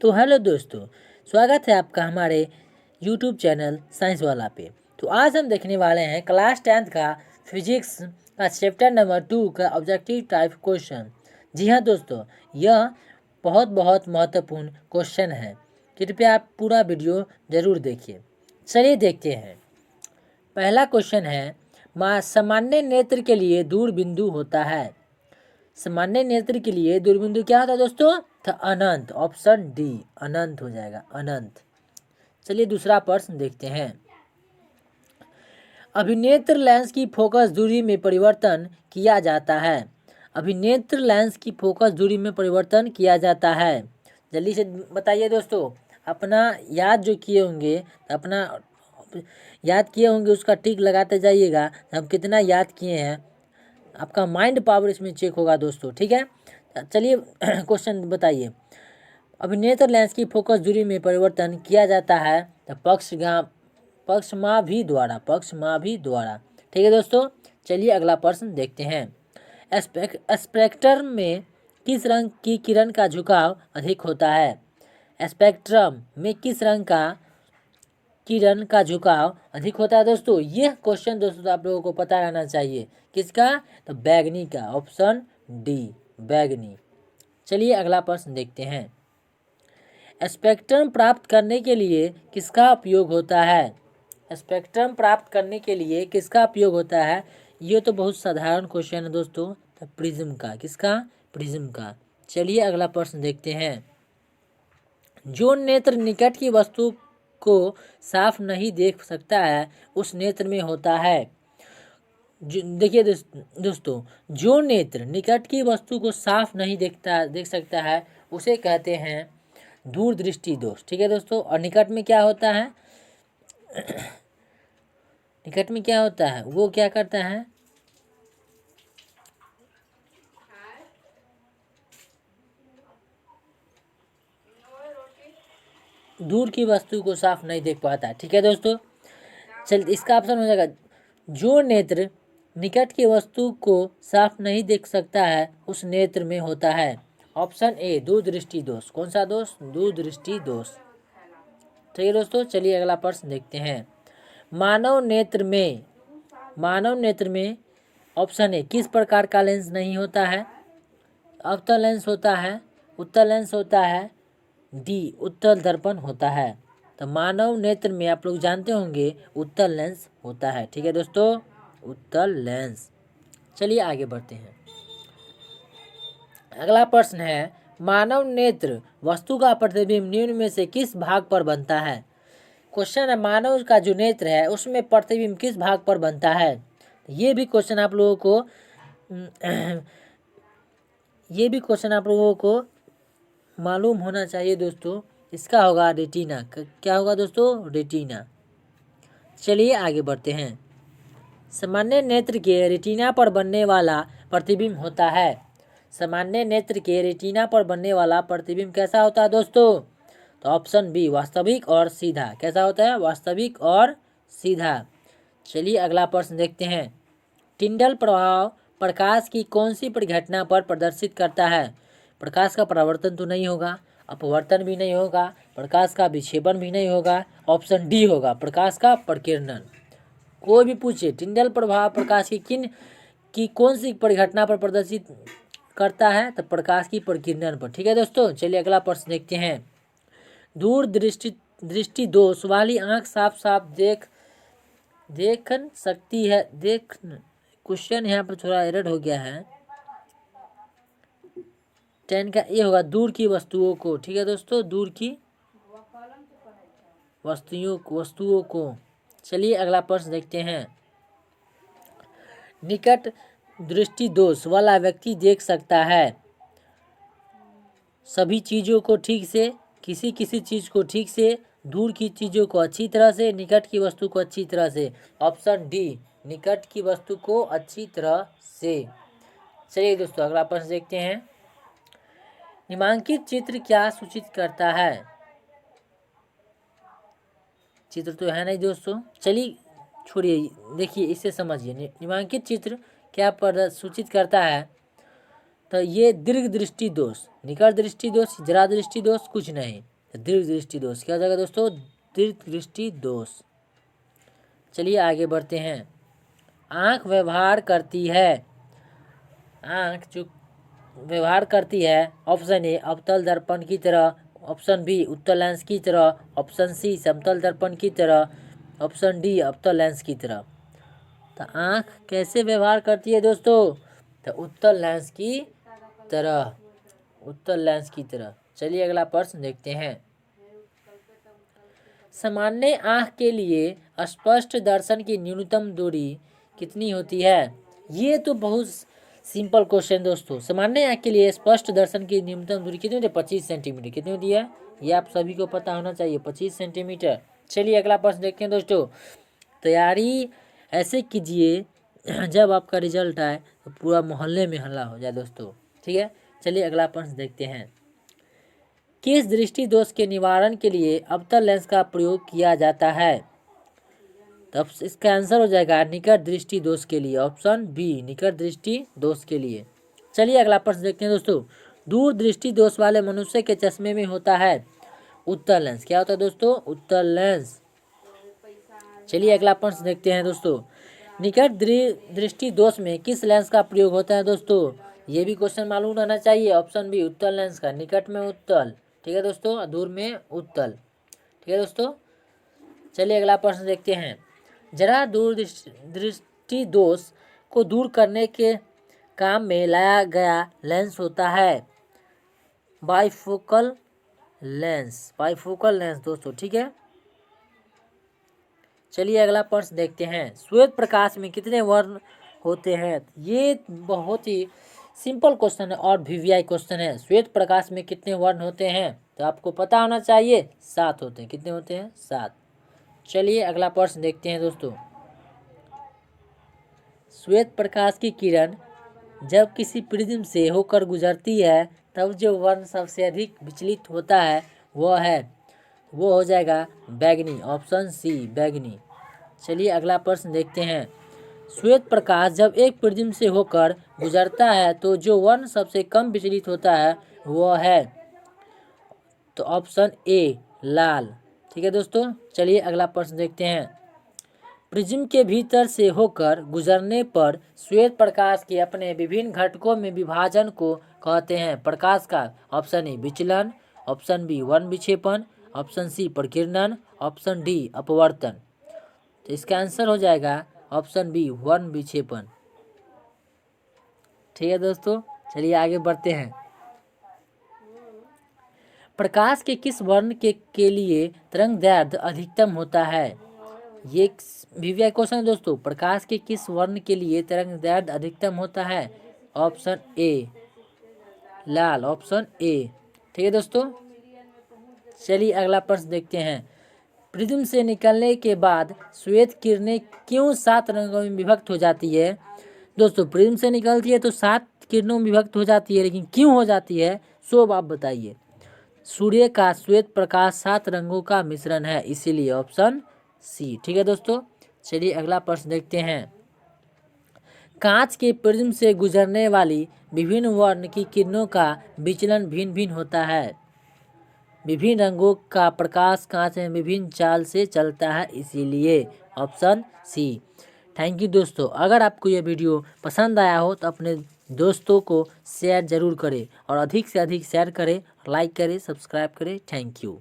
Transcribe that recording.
तो हेलो दोस्तों, स्वागत है आपका हमारे यूट्यूब चैनल साइंस वाला पे। तो आज हम देखने वाले हैं क्लास 10th का फिजिक्स का चैप्टर नंबर 2 का ऑब्जेक्टिव टाइप क्वेश्चन। जी हाँ दोस्तों, यह बहुत महत्वपूर्ण क्वेश्चन है। कृपया आप पूरा वीडियो ज़रूर देखिए। चलिए देखते हैं। पहला क्वेश्चन है, सामान्य नेत्र के लिए दूर बिंदु होता है। सामान्य नेत्र के लिए दूरबिंदु क्या होता है दोस्तों? तो अनंत। ऑप्शन डी अनंत हो जाएगा, अनंत। चलिए दूसरा प्रश्न देखते हैं। अभिनेत्र लेंस की फोकस दूरी में परिवर्तन किया जाता है। अभिनेत्र लेंस की फोकस दूरी में परिवर्तन किया जाता है। जल्दी से बताइए दोस्तों। अपना याद जो किए होंगे, अपना याद किए होंगे उसका टिक लगाते जाइएगा। हम कितना याद किए हैं, आपका माइंड पावर इसमें चेक होगा दोस्तों। ठीक है, चलिए क्वेश्चन बताइए। अभिनेत्र लेंस की फोकस दूरी में परिवर्तन किया जाता है तो पक्षमाभी द्वारा। ठीक है दोस्तों, चलिए अगला प्रश्न देखते हैं। स्पेक्ट्रम में किस रंग की किरण का झुकाव अधिक होता है? स्पेक्ट्रम में किस रंग का किरण का झुकाव अधिक होता है दोस्तों? यह क्वेश्चन दोस्तों आप लोगों को पता रहना चाहिए। किसका? तो बैगनी का। ऑप्शन डी बैगनी। चलिए अगला प्रश्न देखते हैं। स्पेक्ट्रम प्राप्त करने के लिए किसका उपयोग होता है? स्पेक्ट्रम प्राप्त करने के लिए किसका उपयोग होता है? ये तो बहुत साधारण क्वेश्चन है दोस्तों। तो प्रिज्म का। किसका? प्रिज्म का। चलिए अगला प्रश्न देखते हैं। जो नेत्र निकट की वस्तु को साफ नहीं देख सकता है उस नेत्र में होता है। देखिए दोस्तों, जो नेत्र निकट की वस्तु को साफ नहीं देख सकता है उसे कहते हैं दूरदृष्टि दोष। ठीक है दोस्तों, और निकट में क्या होता है? निकट में क्या होता है? वो क्या करता है? दूर की वस्तु को साफ नहीं देख पाता। ठीक है दोस्तों, चल इसका ऑप्शन हो जाएगा जो नेत्र निकट की वस्तु को साफ नहीं देख सकता है उस नेत्र में होता है। ऑप्शन ए दूरदृष्टि दोष। कौन सा दोष? दूरदृष्टि दोष। ठीक है दोस्तों, चलिए अगला प्रश्न देखते हैं। मानव नेत्र में ऑप्शन ए किस प्रकार का लेंस नहीं होता है? अवतल लेंस होता है, उत्तल लेंस होता है, डी उत्तल दर्पण होता है। तो मानव नेत्र में आप लोग जानते होंगे उत्तल लेंस होता है। ठीक है दोस्तों, उत्तल लेंस। चलिए आगे बढ़ते हैं। अगला प्रश्न है, मानव नेत्र वस्तु का प्रतिबिंब निम्न में से किस भाग पर बनता है? क्वेश्चन है, मानव का जो नेत्र है उसमें प्रतिबिंब किस भाग पर बनता है? ये भी क्वेश्चन आप लोगों को मालूम होना चाहिए दोस्तों। इसका होगा रेटिना। क्या होगा दोस्तों? रेटिना। चलिए आगे बढ़ते हैं। सामान्य नेत्र के रेटिना पर बनने वाला प्रतिबिंब होता है। सामान्य नेत्र के रेटिना पर बनने वाला प्रतिबिंब कैसा होता है दोस्तों? तो ऑप्शन बी वास्तविक और सीधा। कैसा होता है? वास्तविक और सीधा। चलिए अगला प्रश्न देखते हैं। टिंडल प्रभाव प्रकाश की कौन सी परिघटना पर प्रदर्शित करता है? प्रकाश का परावर्तन तो नहीं होगा, अपवर्तन भी नहीं होगा, प्रकाश का विक्षेपण भी नहीं होगा। ऑप्शन डी होगा प्रकाश का प्रकीर्णन। कोई भी पूछे टिंडल प्रभाव प्रकाश की कौन सी परिघटना पर प्रदर्शित करता है? तो प्रकाश की प्रकीर्णन पर। ठीक है दोस्तों, चलिए अगला प्रश्न देखते हैं। दूर दृष्टि दोष वाली आंख साफ साफ देख सकती है। क्वेश्चन यहाँ पर थोड़ा एरर हो गया है। 10 का ये होगा दूर की वस्तुओं को। ठीक है दोस्तों, दूर की वस्तुओं को। चलिए अगला प्रश्न देखते हैं। निकट दृष्टि दोष वाला व्यक्ति देख सकता है सभी चीज़ों को ठीक से, किसी चीज़ को ठीक से, दूर की चीज़ों को अच्छी तरह से, निकट की वस्तु को अच्छी तरह से। ऑप्शन डी निकट की वस्तु को अच्छी तरह से। चलिए दोस्तों अगला प्रश्न देखते हैं। निम्नांकित चित्र क्या सूचित करता है? चित्र तो है नहीं दोस्तों, चलिए छोड़िए, देखिए इससे समझिए। निम्नांकित चित्र क्या सूचित करता है? तो ये दीर्घ दृष्टि दोष, निकट दृष्टि दोष, जरा दृष्टि दोष कुछ नहीं, तो दीर्घ दृष्टि दोष क्या हो जाएगा दोस्तों, दीर्घ दृष्टि दोष। चलिए आगे बढ़ते हैं। आँख व्यवहार करती है, आँख जो व्यवहार करती है, ऑप्शन ए अवतल दर्पण की तरह, ऑप्शन बी उत्तल लेंस की तरह, ऑप्शन सी समतल दर्पण की तरह, ऑप्शन डी अवतल लेंस की तरह। तो आँख कैसे व्यवहार करती है दोस्तों, तो उत्तल लेंस की तरह, उत्तल लेंस की तरह। चलिए अगला प्रश्न देखते हैं। सामान्य आँख के लिए स्पष्ट दर्शन की न्यूनतम दूरी कितनी होती है। ये तो बहुत सिंपल क्वेश्चन दोस्तों। सामान्य आँख के लिए स्पष्ट दर्शन की न्यूनतम दूरी कितनी होती है, 25 सेंटीमीटर। कितनी होती है, ये आप सभी को पता होना चाहिए, 25 सेंटीमीटर। चलिए अगला प्रश्न देखते हैं दोस्तों। तैयारी ऐसे कीजिए जब आपका रिजल्ट आए तो पूरा मोहल्ले में हल्ला हो जाए दोस्तों, ठीक है। चलिए अगला प्रश्न देखते हैं। किस दृष्टि दोष के निवारण के लिए अवतल लेंस का प्रयोग किया जाता है। तब इसका आंसर हो जाएगा निकट दृष्टि दोष के लिए, ऑप्शन बी निकट दृष्टि दोष के लिए। चलिए अगला प्रश्न देखते हैं दोस्तों। दूर दृष्टि दोष वाले मनुष्य के चश्मे में होता है उत्तल लेंस। क्या होता है दोस्तों, उत्तल लेंस। चलिए अगला प्रश्न देखते हैं दोस्तों। निकट दृष्टि दोष में किस लेंस का प्रयोग होता है दोस्तों, ये भी क्वेश्चन मालूम रहना चाहिए। ऑप्शन बी उत्तल लेंस का, निकट में उत्तल, ठीक है दोस्तों, दूर में उत्तल, ठीक है दोस्तों। चलिए अगला प्रश्न देखते हैं। जरा दूर दृष्टि दोष को दूर करने के काम में लाया गया लेंस होता है बाइफोकल लेंस, बाइफोकल लेंस दोस्तों, ठीक है। चलिए अगला प्रश्न देखते हैं। श्वेत प्रकाश में कितने वर्ण होते हैं। ये बहुत ही सिंपल क्वेश्चन है और वीवीआई क्वेश्चन है। श्वेत प्रकाश में कितने वर्ण होते हैं, तो आपको पता होना चाहिए 7 होते हैं। कितने होते हैं, 7। चलिए अगला प्रश्न देखते हैं दोस्तों। श्वेत प्रकाश की किरण जब किसी प्रिज्म से होकर गुजरती है तब जो वर्ण सबसे अधिक विचलित होता है वो हो जाएगा बैगनी, ऑप्शन सी बैगनी। चलिए अगला प्रश्न देखते हैं। श्वेत प्रकाश जब एक प्रिज्म से होकर गुजरता है तो जो वर्ण सबसे कम विचलित होता है वो है, तो ऑप्शन ए लाल, ठीक है दोस्तों। चलिए अगला प्रश्न देखते हैं। प्रिज्म के भीतर से होकर गुजरने पर श्वेत प्रकाश के अपने विभिन्न घटकों में विभाजन को कहते हैं प्रकाश का। ऑप्शन ए विचलन, ऑप्शन बी वर्ण विक्षेपण, ऑप्शन सी प्रकीर्णन, ऑप्शन डी अपवर्तन। तो इसका आंसर हो जाएगा ऑप्शन बी वर्ण विक्षेपण, ठीक है दोस्तों। चलिए आगे बढ़ते हैं। प्रकाश के किस वर्ण के लिए तरंगदैर्ध्य अधिकतम होता है। ये वीवीआई क्वेश्चन है दोस्तों। प्रकाश के किस वर्ण के लिए तरंगदैर्ध्य अधिकतम होता है, option A Lal, option A, ठीक है दोस्तों। चलिए अगला प्रश्न देखते हैं। प्रिज्म से निकलने के बाद श्वेत किरणें क्यों 7 रंगों में विभक्त हो जाती है। दोस्तों प्रिज्म से निकलती है तो 7 किरणों में विभक्त हो जाती है, लेकिन क्यों हो जाती है सो आप बताइए। सूर्य का श्वेत प्रकाश 7 रंगों का मिश्रण है, इसीलिए ऑप्शन सी, ठीक है दोस्तों। चलिए अगला प्रश्न देखते हैं। कांच के प्रिज्म से गुजरने वाली विभिन्न वर्ण की किरणों का विचलन भिन्न भिन्न होता है। विभिन्न रंगों का प्रकाश कांच में विभिन्न चाल से चलता है, इसीलिए ऑप्शन सी। थैंक यू दोस्तों। अगर आपको यह वीडियो पसंद आया हो तो अपने दोस्तों को शेयर ज़रूर करें और अधिक से अधिक शेयर करें, लाइक करें, सब्सक्राइब करें। Thank you.